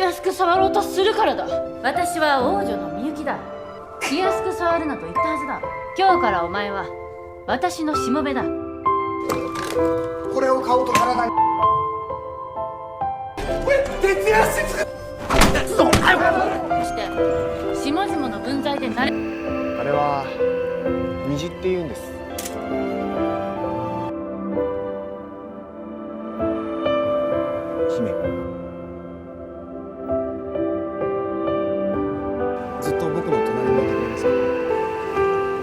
やすく触ろうとするからだ。私は王女のみゆきだ。気安く触るなと言ったはずだ。今日からお前は私のしもべだ。これを買おうと体に。これ徹夜して作ったぞ。そして下々の分際でなれ。あれは虹って言うんです。姫、ずっと僕の隣にいてくれますか？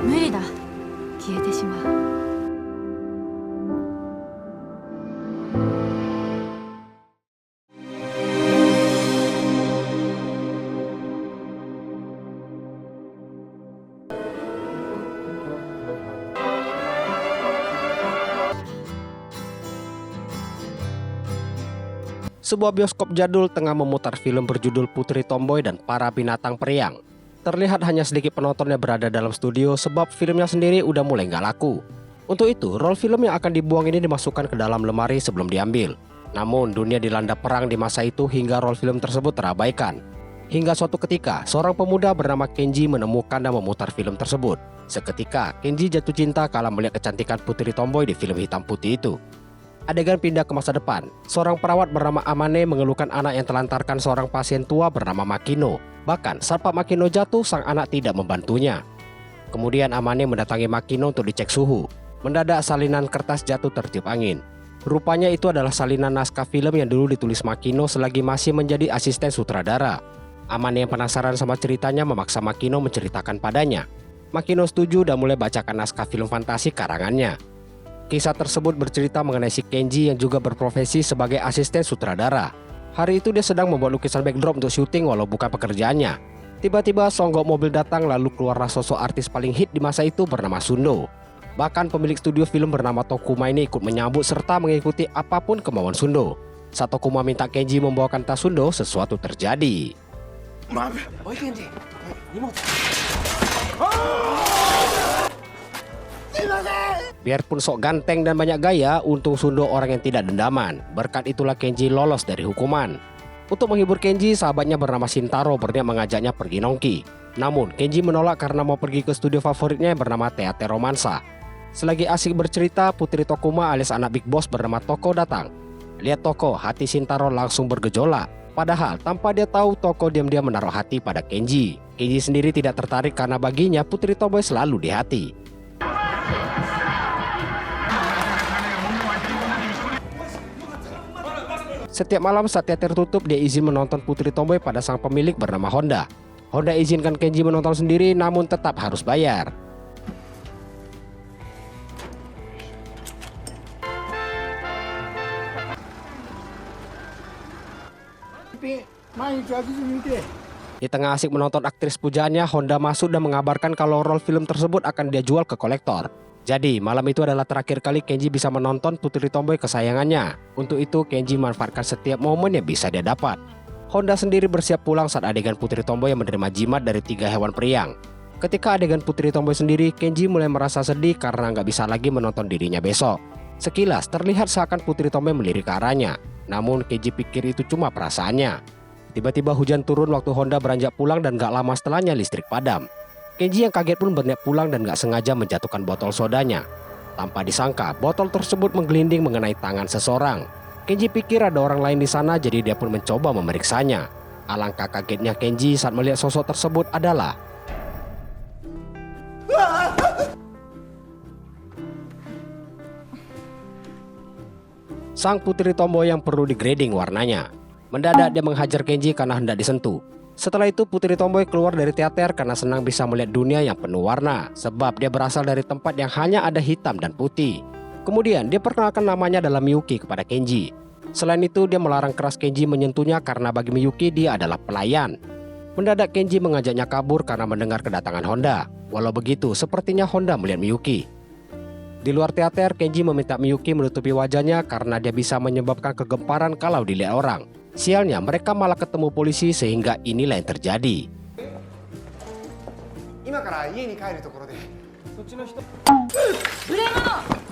無理だ。消えてしまう。Sebuah bioskop jadul tengah memutar film berjudul Putri Tomboy dan Para Binatang Periang. Terlihat hanya sedikit penontonnya berada dalam studio sebab filmnya sendiri udah mulai nggak laku. Untuk itu, roll film yang akan dibuang ini dimasukkan ke dalam lemari sebelum diambil. Namun, dunia dilanda perang di masa itu hingga roll film tersebut terabaikan. Hingga suatu ketika, seorang pemuda bernama Kenji menemukan dan memutar film tersebut. Seketika, Kenji jatuh cinta kala melihat kecantikan Putri Tomboy di film hitam putih itu. Adegan pindah ke masa depan. Seorang perawat bernama Amane mengeluhkan anak yang telantarkan seorang pasien tua bernama Makino. Bahkan saat Pak Makino jatuh, sang anak tidak membantunya. Kemudian Amane mendatangi Makino untuk dicek suhu. Mendadak salinan kertas jatuh tertiup angin. Rupanya itu adalah salinan naskah film yang dulu ditulis Makino selagi masih menjadi asisten sutradara. Amane yang penasaran sama ceritanya memaksa Makino menceritakan padanya. Makino setuju dan mulai bacakan naskah film fantasi karangannya. Kisah tersebut bercerita mengenai si Kenji yang juga berprofesi sebagai asisten sutradara. Hari itu dia sedang membuat lukisan backdrop untuk syuting walau bukan pekerjaannya. Tiba-tiba songgok mobil datang lalu keluarlah sosok artis paling hit di masa itu bernama Sundo. Bahkan pemilik studio film bernama Tokuma ini ikut menyambut serta mengikuti apapun kemauan Sundo. Saat Tokuma minta Kenji membawakan tas Sundo, sesuatu terjadi. Maaf, oi Kenji. Biarpun sok ganteng dan banyak gaya, untung Sundo orang yang tidak dendaman. Berkat itulah Kenji lolos dari hukuman. Untuk menghibur Kenji, sahabatnya bernama Shintaro berniat mengajaknya pergi nongki. Namun, Kenji menolak karena mau pergi ke studio favoritnya yang bernama Teater Romansa. Selagi asik bercerita, putri Tokuma alias anak Big Boss bernama Toko datang. Lihat Toko, hati Shintaro langsung bergejolak. Padahal, tanpa dia tahu, Toko diam-diam menaruh hati pada Kenji. Kenji sendiri tidak tertarik karena baginya Putri Tomboy selalu di hati. Setiap malam saat teater tutup, dia izin menonton Putri Tomboy pada sang pemilik bernama Honda. Honda izinkan Kenji menonton sendiri namun tetap harus bayar. Di tengah asik menonton aktris pujaannya, Honda masuk dan mengabarkan kalau roll film tersebut akan dia jual ke kolektor. Jadi, malam itu adalah terakhir kali Kenji bisa menonton Putri Tomboy kesayangannya. Untuk itu, Kenji manfaatkan setiap momen yang bisa dia dapat. Honda sendiri bersiap pulang saat adegan Putri Tomboy yang menerima jimat dari 3 hewan periang. Ketika adegan Putri Tomboy sendiri, Kenji mulai merasa sedih karena nggak bisa lagi menonton dirinya besok. Sekilas, terlihat seakan Putri Tomboy melirik ke arahnya. Namun, Kenji pikir itu cuma perasaannya. Tiba-tiba hujan turun waktu Honda beranjak pulang dan gak lama setelahnya listrik padam. Kenji yang kaget pun berniat pulang dan gak sengaja menjatuhkan botol sodanya. Tanpa disangka, botol tersebut menggelinding mengenai tangan seseorang. Kenji pikir ada orang lain di sana, jadi dia pun mencoba memeriksanya. Alangkah kagetnya Kenji saat melihat sosok tersebut adalah sang Putri Tomboy yang perlu digrading warnanya. Mendadak dia menghajar Kenji karena hendak disentuh. Setelah itu Putri Tomboy keluar dari teater karena senang bisa melihat dunia yang penuh warna. Sebab dia berasal dari tempat yang hanya ada hitam dan putih. Kemudian dia perkenalkan namanya adalah Miyuki kepada Kenji. Selain itu dia melarang keras Kenji menyentuhnya karena bagi Miyuki dia adalah pelayan. Mendadak Kenji mengajaknya kabur karena mendengar kedatangan Honda. Walau begitu sepertinya Honda melihat Miyuki. Di luar teater, Kenji meminta Miyuki menutupi wajahnya karena dia bisa menyebabkan kegemparan kalau dilihat orang. Sialnya mereka malah ketemu polisi sehingga inilah yang terjadi. そっちの人。無礼者。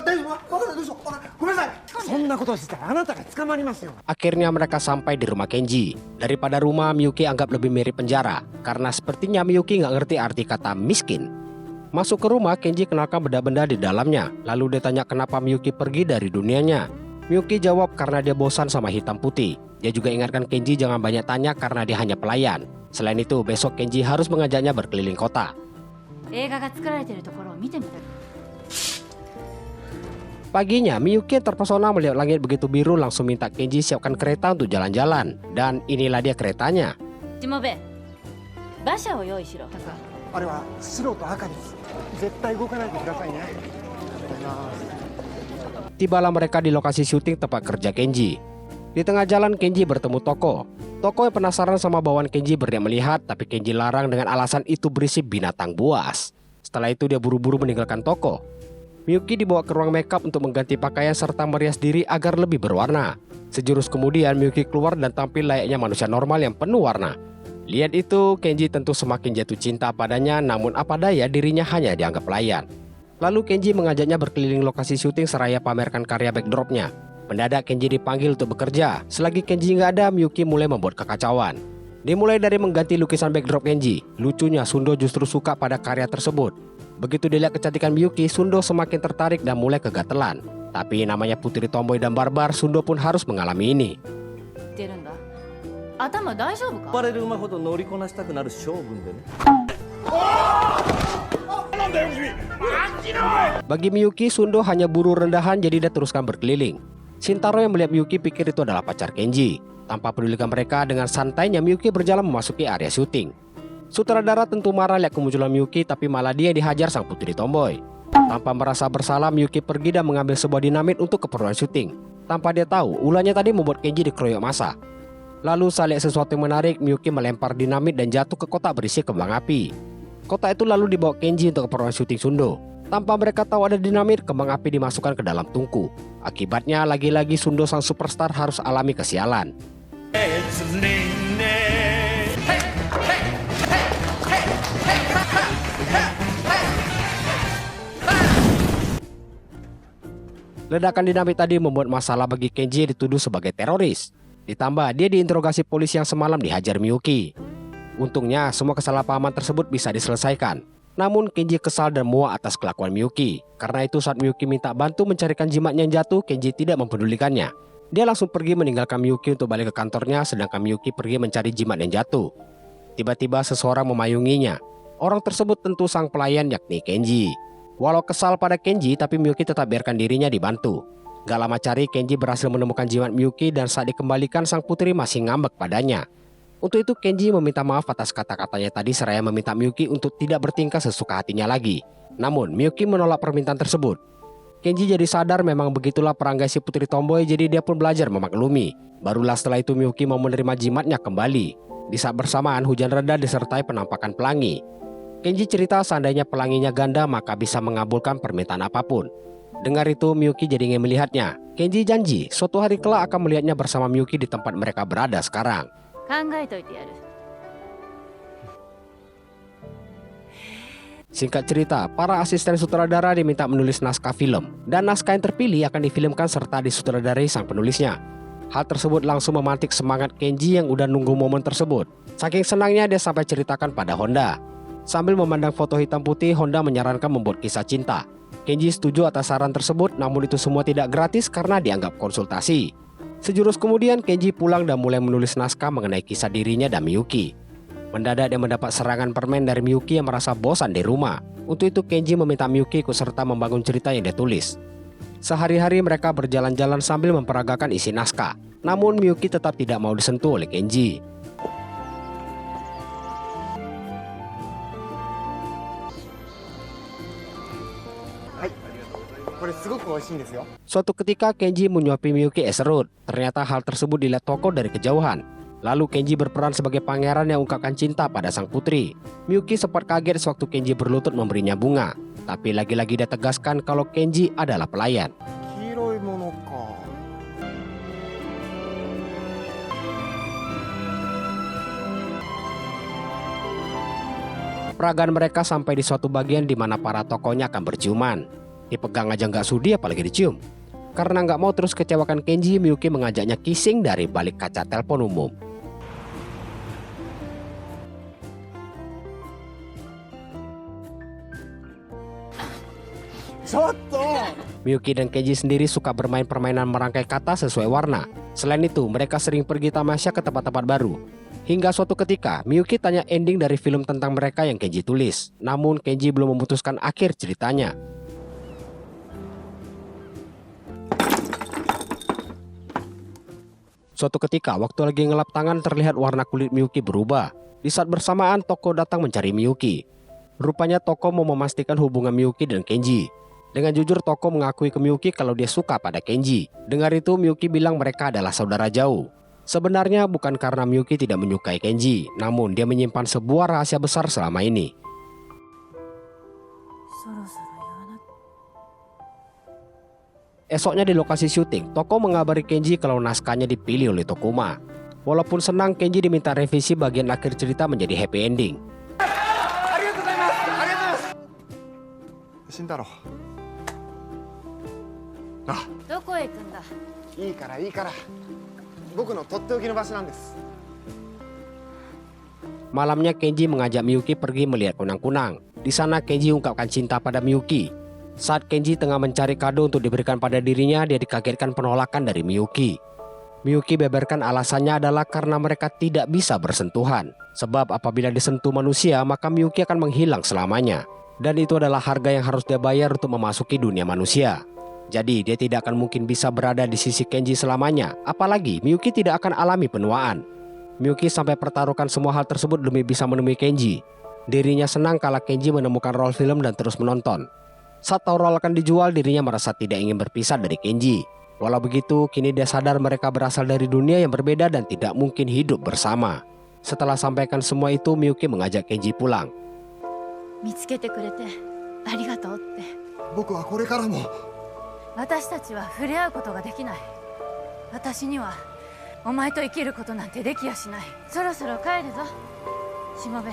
大丈夫？分かった、どうしよう。ごめんなさい。そんなことしたらあなたが捕まりますよ。 Akhirnya mereka sampai di rumah Kenji. Daripada rumah, Miyuki anggap lebih mirip penjara karena sepertinya Miyuki nggak ngerti arti kata miskin. Masuk ke rumah, Kenji kenalkan benda-benda di dalamnya. Lalu dia tanya kenapa Miyuki pergi dari dunianya. Miyuki jawab karena dia bosan sama hitam putih. Dia juga ingatkan Kenji jangan banyak tanya karena dia hanya pelayan. Selain itu, besok Kenji harus mengajaknya berkeliling kota. 映画が作られているところを見てみたい。 Paginya, Miyuki yang terpesona melihat langit begitu biru langsung minta Kenji siapkan kereta untuk jalan-jalan. Dan inilah dia keretanya. しもべ、馬車を用意しろ。あれは白と赤です。絶対動かないでくださいね。 Tibalah mereka di lokasi syuting tempat kerja Kenji. Di tengah jalan Kenji bertemu Toko. Toko yang penasaran sama bawaan Kenji berniat melihat, tapi Kenji larang dengan alasan itu berisi binatang buas. Setelah itu dia buru-buru meninggalkan toko. Miyuki dibawa ke ruang makeup untuk mengganti pakaian serta merias diri agar lebih berwarna. Sejurus kemudian Miyuki keluar dan tampil layaknya manusia normal yang penuh warna. Lihat itu, Kenji tentu semakin jatuh cinta padanya, namun apa daya dirinya hanya dianggap pelayan. Lalu Kenji mengajaknya berkeliling lokasi syuting seraya pamerkan karya backdropnya. Mendadak Kenji dipanggil untuk bekerja. Selagi Kenji nggak ada, Miyuki mulai membuat kekacauan. Dimulai dari mengganti lukisan backdrop Kenji. Lucunya, Sundo justru suka pada karya tersebut. Begitu dilihat kecantikan Miyuki, Sundo semakin tertarik dan mulai kegatelan. Tapi namanya putri tomboy dan barbar, Sundo pun harus mengalami ini. てるんだ。頭大丈夫か？暴れる馬ほど乗りこなしたくなる性分でね。 Bagi Miyuki, Sundo hanya buruh rendahan jadi dia teruskan berkeliling. Shintaro yang melihat Miyuki pikir itu adalah pacar Kenji. Tanpa pedulikan mereka, dengan santainya Miyuki berjalan memasuki area syuting. Sutradara tentu marah lihat kemunculan Miyuki, tapi malah dia yang dihajar sang putri tomboy. Tanpa merasa bersalah, Miyuki pergi dan mengambil sebuah dinamit untuk keperluan syuting. Tanpa dia tahu, ulahnya tadi membuat Kenji dikeroyok massa. Lalu saat lihat sesuatu yang menarik, Miyuki melempar dinamit dan jatuh ke kotak berisi kembang api. Kotak itu lalu dibawa Kenji untuk keperluan syuting Sundo. Tanpa mereka tahu ada dinamit, kembang api dimasukkan ke dalam tungku. Akibatnya lagi-lagi Sundo sang superstar harus alami kesialan. Ledakan dinamit tadi membuat masalah bagi Kenji yang dituduh sebagai teroris. Ditambah dia diinterogasi polisi yang semalam dihajar Miyuki. Untungnya semua kesalahpahaman tersebut bisa diselesaikan. Namun Kenji kesal dan muak atas kelakuan Miyuki. Karena itu saat Miyuki minta bantu mencarikan jimatnya yang jatuh, Kenji tidak mempedulikannya. Dia langsung pergi meninggalkan Miyuki untuk balik ke kantornya, sedangkan Miyuki pergi mencari jimat yang jatuh. Tiba-tiba seseorang memayunginya. Orang tersebut tentu sang pelayan yakni Kenji. Walau kesal pada Kenji, tapi Miyuki tetap biarkan dirinya dibantu. Gak lama cari, Kenji berhasil menemukan jimat Miyuki dan saat dikembalikan sang putri masih ngambek padanya. Untuk itu Kenji meminta maaf atas kata-katanya tadi seraya meminta Miyuki untuk tidak bertingkah sesuka hatinya lagi. Namun Miyuki menolak permintaan tersebut. Kenji jadi sadar memang begitulah perangai si putri tomboy, jadi dia pun belajar memaklumi. Barulah setelah itu Miyuki mau menerima jimatnya kembali. Di saat bersamaan hujan reda disertai penampakan pelangi. Kenji cerita seandainya pelanginya ganda maka bisa mengabulkan permintaan apapun. Dengar itu Miyuki jadi ingin melihatnya. Kenji janji suatu hari kelak akan melihatnya bersama Miyuki di tempat mereka berada sekarang. 考えといてやる。 Singkat cerita, para asisten sutradara diminta menulis naskah film, dan naskah yang terpilih akan difilmkan serta disutradarai sang penulisnya. Hal tersebut langsung memantik semangat Kenji yang udah nunggu momen tersebut. Saking senangnya dia sampai ceritakan pada Honda. Sambil memandang foto hitam putih, Honda menyarankan membuat kisah cinta. Kenji setuju atas saran tersebut, namun itu semua tidak gratis karena dianggap konsultasi. Sejurus kemudian Kenji pulang dan mulai menulis naskah mengenai kisah dirinya dan Miyuki. Mendadak dia mendapat serangan permen dari Miyuki yang merasa bosan di rumah. Untuk itu Kenji meminta Miyuki ikut serta membangun cerita yang dia tulis. Sehari-hari mereka berjalan-jalan sambil memperagakan isi naskah. Namun Miyuki tetap tidak mau disentuh oleh Kenji. Suatu ketika Kenji menyuapi Miyuki es serut. Ternyata hal tersebut dilihat Toko dari kejauhan. Lalu Kenji berperan sebagai pangeran yang ungkapkan cinta pada sang putri. Miyuki sempat kaget sewaktu Kenji berlutut memberinya bunga. Tapi lagi-lagi dia tegaskan kalau Kenji adalah pelayan. Peragaan mereka sampai di suatu bagian di mana para tokohnya akan berciuman. Dipegang aja nggak sudi apalagi dicium. Karena nggak mau terus kecewakan Kenji, Miyuki mengajaknya kissing dari balik kaca telepon umum. Miyuki dan Kenji sendiri suka bermain permainan merangkai kata sesuai warna. Selain itu, mereka sering pergi tamasya ke tempat-tempat baru. Hingga suatu ketika, Miyuki tanya ending dari film tentang mereka yang Kenji tulis. Namun Kenji belum memutuskan akhir ceritanya. Suatu ketika, waktu lagi ngelap tangan, terlihat warna kulit Miyuki berubah. Di saat bersamaan, Toko datang mencari Miyuki. Rupanya Toko mau memastikan hubungan Miyuki dan Kenji. Dengan jujur, Toko mengakui ke Miyuki kalau dia suka pada Kenji. Dengar itu, Miyuki bilang mereka adalah saudara jauh. Sebenarnya bukan karena Miyuki tidak menyukai Kenji, namun dia menyimpan sebuah rahasia besar selama ini. Esoknya di lokasi syuting, Toko mengabari Kenji kalau naskahnya dipilih oleh Tokuma. Walaupun senang, Kenji diminta revisi bagian akhir cerita menjadi happy ending. Shintaro. どこへ行くんだ。いいからいいから。僕のとっておきの場所なんです。 Malamnya Kenji mengajak Miyuki pergi melihat kunang-kunang. Di sana Kenji ungkapkan cinta pada Miyuki. Saat Kenji tengah mencari kado untuk diberikan pada dirinya, dia dikagetkan penolakan dari Miyuki. Miyuki beberkan alasannya adalah karena mereka tidak bisa bersentuhan. Sebab apabila disentuh manusia, maka Miyuki akan menghilang selamanya. Dan itu adalah harga yang harus dia bayar untuk memasuki dunia manusia. Jadi dia tidak akan mungkin bisa berada di sisi Kenji selamanya. Apalagi Miyuki tidak akan alami penuaan. Miyuki sampai pertaruhkan semua hal tersebut demi bisa menemui Kenji. Dirinya senang kala Kenji menemukan roll film dan terus menonton. Saat tahu roll akan dijual, dirinya merasa tidak ingin berpisah dari Kenji. Walau begitu, kini dia sadar mereka berasal dari dunia yang berbeda dan tidak mungkin hidup bersama. Setelah sampaikan semua itu, Miyuki mengajak Kenji pulang. 見つけてくれてありがとうって。僕はこれからも。私たちは触れ合うことができない。私にはお前と生きることなんてできやしない。そろそろ帰るぞ、しもべ。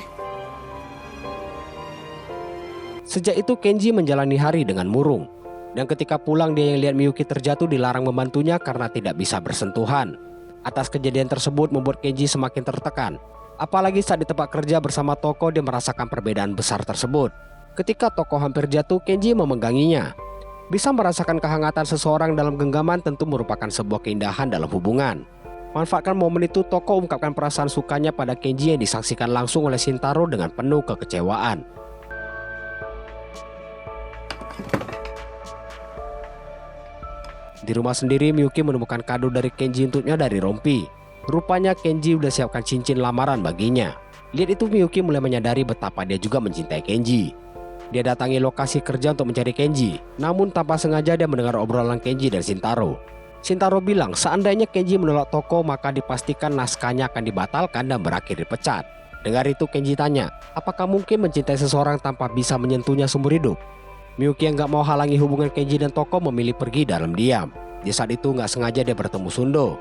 Sejak itu Kenji menjalani hari dengan murung. Dan ketika pulang, dia yang lihat Miyuki terjatuh dilarang membantunya karena tidak bisa bersentuhan. Atas kejadian tersebut membuat Kenji semakin tertekan. Apalagi saat di tempat kerja bersama Toko, dia merasakan perbedaan besar tersebut. Ketika Toko hampir jatuh, Kenji memengganginya. Bisa merasakan kehangatan seseorang dalam genggaman tentu merupakan sebuah keindahan dalam hubungan. Manfaatkan momen itu, Toko ungkapkan perasaan sukanya pada Kenji yang disaksikan langsung oleh Shintaro dengan penuh kekecewaan. Di rumah sendiri, Miyuki menemukan kado dari Kenji untuknya dari rompi. Rupanya Kenji udah siapkan cincin lamaran baginya. Lihat itu, Miyuki mulai menyadari betapa dia juga mencintai Kenji. Dia datangi lokasi kerja untuk mencari Kenji. Namun tanpa sengaja dia mendengar obrolan Kenji dan Shintaro. Shintaro bilang seandainya Kenji menolak Toko, maka dipastikan naskahnya akan dibatalkan dan berakhir dipecat. Dengar itu, Kenji tanya, apakah mungkin mencintai seseorang tanpa bisa menyentuhnya seumur hidup? Miyuki yang gak mau halangi hubungan Kenji dan Toko memilih pergi dalam diam. Di saat itu gak sengaja dia bertemu Sundo.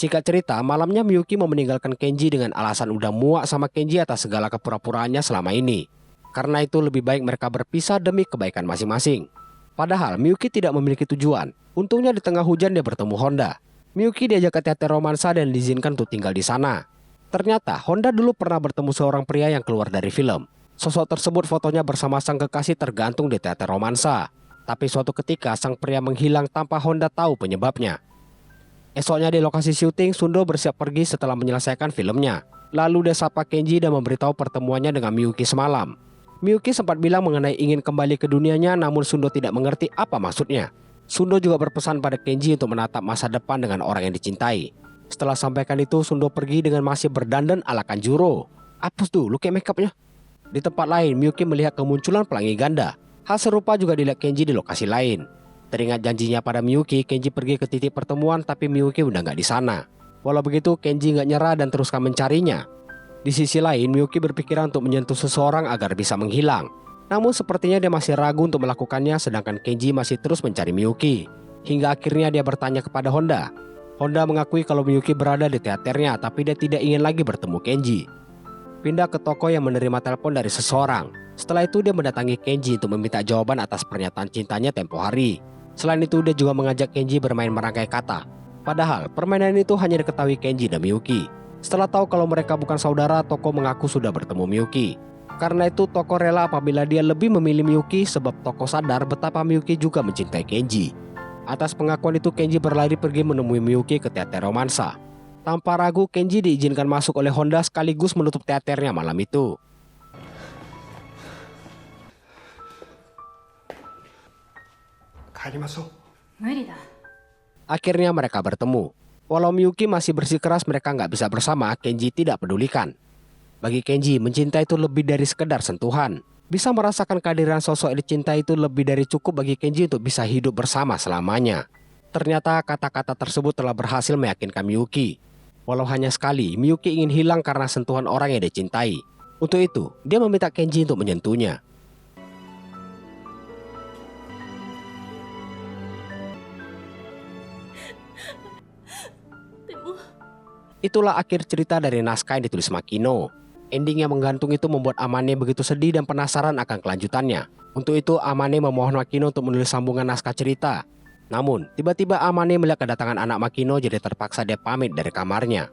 Singkat cerita, malamnya Miyuki mau meninggalkan Kenji dengan alasan udah muak sama Kenji atas segala kepura-puraannya selama ini. Karena itu lebih baik mereka berpisah demi kebaikan masing-masing. Padahal Miyuki tidak memiliki tujuan. Untungnya di tengah hujan dia bertemu Honda. Miyuki diajak ke teater romansa dan diizinkan untuk tinggal di sana. Ternyata Honda dulu pernah bertemu seorang pria yang keluar dari film. Sosok tersebut fotonya bersama sang kekasih tergantung di teater romansa. Tapi suatu ketika sang pria menghilang tanpa Honda tahu penyebabnya. Esoknya di lokasi syuting, Sundo bersiap pergi setelah menyelesaikan filmnya. Lalu dia sapa Kenji dan memberitahu pertemuannya dengan Miyuki semalam. Miyuki sempat bilang mengenai ingin kembali ke dunianya, namun Sundo tidak mengerti apa maksudnya. Sundo juga berpesan pada Kenji untuk menatap masa depan dengan orang yang dicintai. Setelah sampaikan itu, Sundo pergi dengan masih berdandan ala Kanjuro. Hapus tuh, lu kayak makeupnya. Di tempat lain, Miyuki melihat kemunculan pelangi ganda. Hal serupa juga dilihat Kenji di lokasi lain. Teringat janjinya pada Miyuki, Kenji pergi ke titik pertemuan, tapi Miyuki udah nggak di sana. Walau begitu, Kenji nggak nyerah dan teruskan mencarinya. Di sisi lain, Miyuki berpikiran untuk menyentuh seseorang agar bisa menghilang. Namun sepertinya dia masih ragu untuk melakukannya, sedangkan Kenji masih terus mencari Miyuki. Hingga akhirnya dia bertanya kepada Honda, Honda mengakui kalau Miyuki berada di teaternya, tapi dia tidak ingin lagi bertemu Kenji. Pindah ke toko yang menerima telepon dari seseorang. Setelah itu dia mendatangi Kenji untuk meminta jawaban atas pernyataan cintanya tempo hari. Selain itu dia juga mengajak Kenji bermain merangkai kata. Padahal permainan itu hanya diketahui Kenji dan Miyuki. Setelah tahu kalau mereka bukan saudara, Toko mengaku sudah bertemu Miyuki. Karena itu Toko rela apabila dia lebih memilih Miyuki sebab Toko sadar betapa Miyuki juga mencintai Kenji. Atas pengakuan itu Kenji berlari pergi menemui Miyuki ke teater romansa. Tanpa ragu Kenji diizinkan masuk oleh Honda sekaligus menutup teaternya malam itu. Akhirnya mereka bertemu. Walau Miyuki masih bersikeras mereka nggak bisa bersama, Kenji tidak pedulikan. Bagi Kenji, mencinta itu lebih dari sekedar sentuhan. Bisa merasakan kehadiran sosok yang dicintai itu lebih dari cukup bagi Kenji untuk bisa hidup bersama selamanya. Ternyata kata-kata tersebut telah berhasil meyakinkan Miyuki. Walau hanya sekali, Miyuki ingin hilang karena sentuhan orang yang dicintai. Untuk itu, dia meminta Kenji untuk menyentuhnya. Itulah akhir cerita dari naskah yang ditulis Makino. Ending yang menggantung itu membuat Amane begitu sedih dan penasaran akan kelanjutannya. Untuk itu Amane memohon Makino untuk menulis sambungan naskah cerita. Namun tiba-tiba Amane melihat kedatangan anak Makino, jadi terpaksa dia pamit dari kamarnya.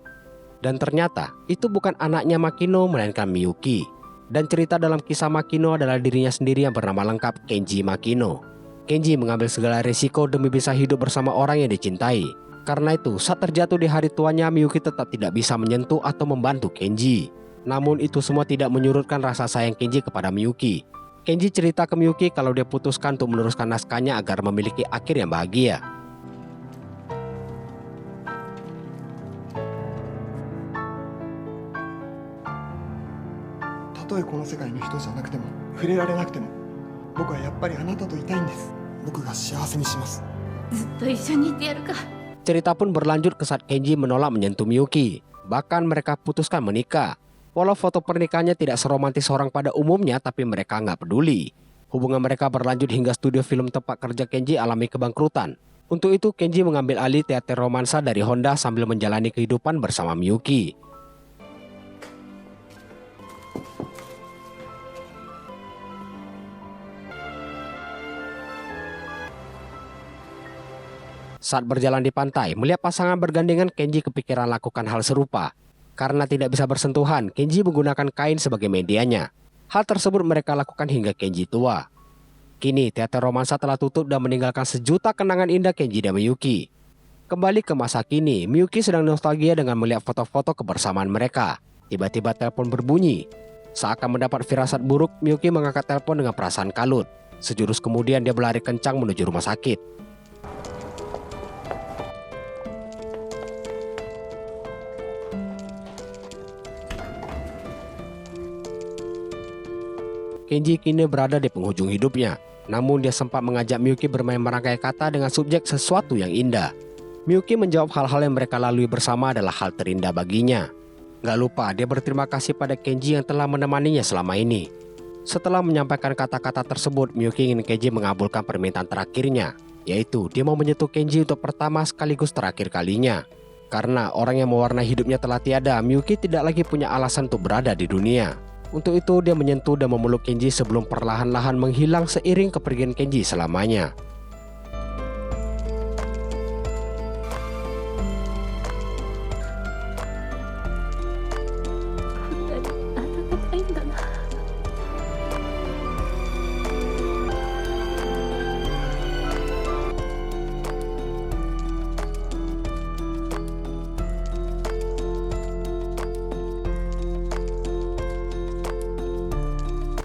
Dan ternyata itu bukan anaknya Makino melainkan Miyuki. Dan cerita dalam kisah Makino adalah dirinya sendiri yang bernama lengkap Kenji Makino. Kenji mengambil segala risiko demi bisa hidup bersama orang yang dicintai. Karena itu saat terjatuh di hari tuanya, Miyuki tetap tidak bisa menyentuh atau membantu Kenji. Namun itu semua tidak menyurutkan rasa sayang Kenji kepada Miyuki. Kenji cerita ke Miyuki kalau dia putuskan untuk meneruskan naskahnya agar memiliki akhir yang bahagia. Cerita pun berlanjut ke saat Kenji menolak menyentuh Miyuki. Bahkan mereka putuskan menikah. Walau foto pernikahannya tidak seromantis orang pada umumnya, tapi mereka nggak peduli. Hubungan mereka berlanjut hingga studio film tempat kerja Kenji alami kebangkrutan. Untuk itu Kenji mengambil alih teater romansa dari Honda sambil menjalani kehidupan bersama Miyuki. Saat berjalan di pantai, melihat pasangan bergandengan, Kenji kepikiran lakukan hal serupa. Karena tidak bisa bersentuhan, Kenji menggunakan kain sebagai medianya. Hal tersebut mereka lakukan hingga Kenji tua. Kini teater romansa telah tutup dan meninggalkan sejuta kenangan indah Kenji dan Miyuki. Kembali ke masa kini, Miyuki sedang nostalgia dengan melihat foto-foto kebersamaan mereka. Tiba-tiba telepon berbunyi. Seakan mendapat firasat buruk, Miyuki mengangkat telepon dengan perasaan kalut. Sejurus kemudian dia berlari kencang menuju rumah sakit. Kenji kini berada di penghujung hidupnya. Namun dia sempat mengajak Miyuki bermain merangkai kata dengan subjek sesuatu yang indah. Miyuki menjawab hal-hal yang mereka lalui bersama adalah hal terindah baginya. Gak lupa dia berterima kasih pada Kenji yang telah menemaninya selama ini. Setelah menyampaikan kata-kata tersebut, Miyuki ingin Kenji mengabulkan permintaan terakhirnya, yaitu dia mau menyentuh Kenji untuk pertama sekaligus terakhir kalinya. Karena orang yang mewarnai hidupnya telah tiada, Miyuki tidak lagi punya alasan untuk berada di dunia. Untuk itu dia menyentuh dan memeluk Kenji sebelum perlahan-lahan menghilang seiring kepergian Kenji selamanya.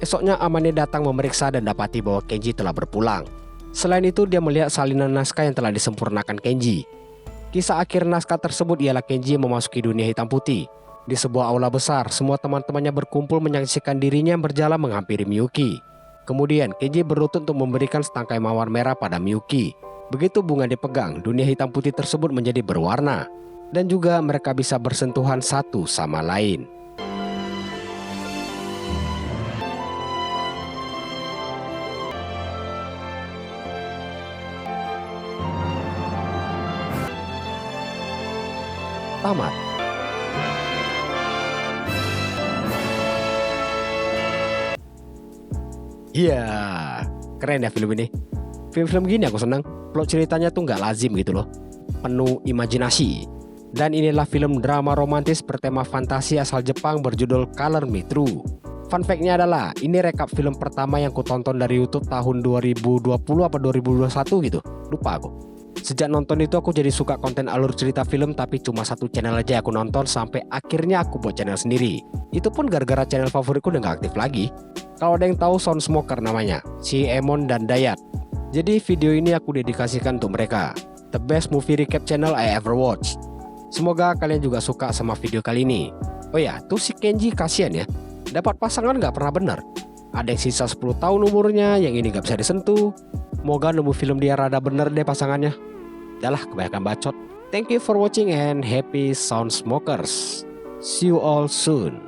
Esoknya Amane datang memeriksa dan dapati bahwa Kenji telah berpulang. Selain itu dia melihat salinan naskah yang telah disempurnakan Kenji. Kisah akhir naskah tersebut ialah Kenji memasuki dunia hitam putih. Di sebuah aula besar, semua teman-temannya berkumpul menyaksikan dirinya berjalan menghampiri Miyuki. Kemudian Kenji berlutut untuk memberikan setangkai mawar merah pada Miyuki. Begitu bunga dipegang, dunia hitam putih tersebut menjadi berwarna. Dan juga mereka bisa bersentuhan satu sama lain. tamat. Iya, keren ya film ini. Film-film gini aku senang. Plot ceritanya tuh nggak lazim gitu loh, penuh imajinasi. Dan inilah film drama romantis bertema fantasi asal Jepang berjudul Color Me True. Fun fact-nya adalah, ini rekap film pertama yang ku tonton dari YouTube tahun 2020 apa 2021 gitu. Lupa aku. Sejak nonton itu aku jadi suka konten alur cerita film, tapi cuma satu channel aja aku nonton sampai akhirnya aku buat channel sendiri. Itu pun gara-gara channel favoritku udah gak aktif lagi. Kalau ada yang tahu, Soundsmoker namanya, si Emon dan Dayat. Jadi video ini aku dedikasikan untuk mereka. The best movie recap channel I ever watched. Semoga kalian juga suka sama video kali ini. Oh ya, tuh si Kenji kasihan ya, dapat pasangan gak pernah bener. Ada yang sisa 10 tahun umurnya, yang ini gak bisa disentuh. Moga nemu film dia rada bener deh pasangannya. Yalah, kebanyakan bacot. Thank you for watching and happy Soundsmokers. See you all soon.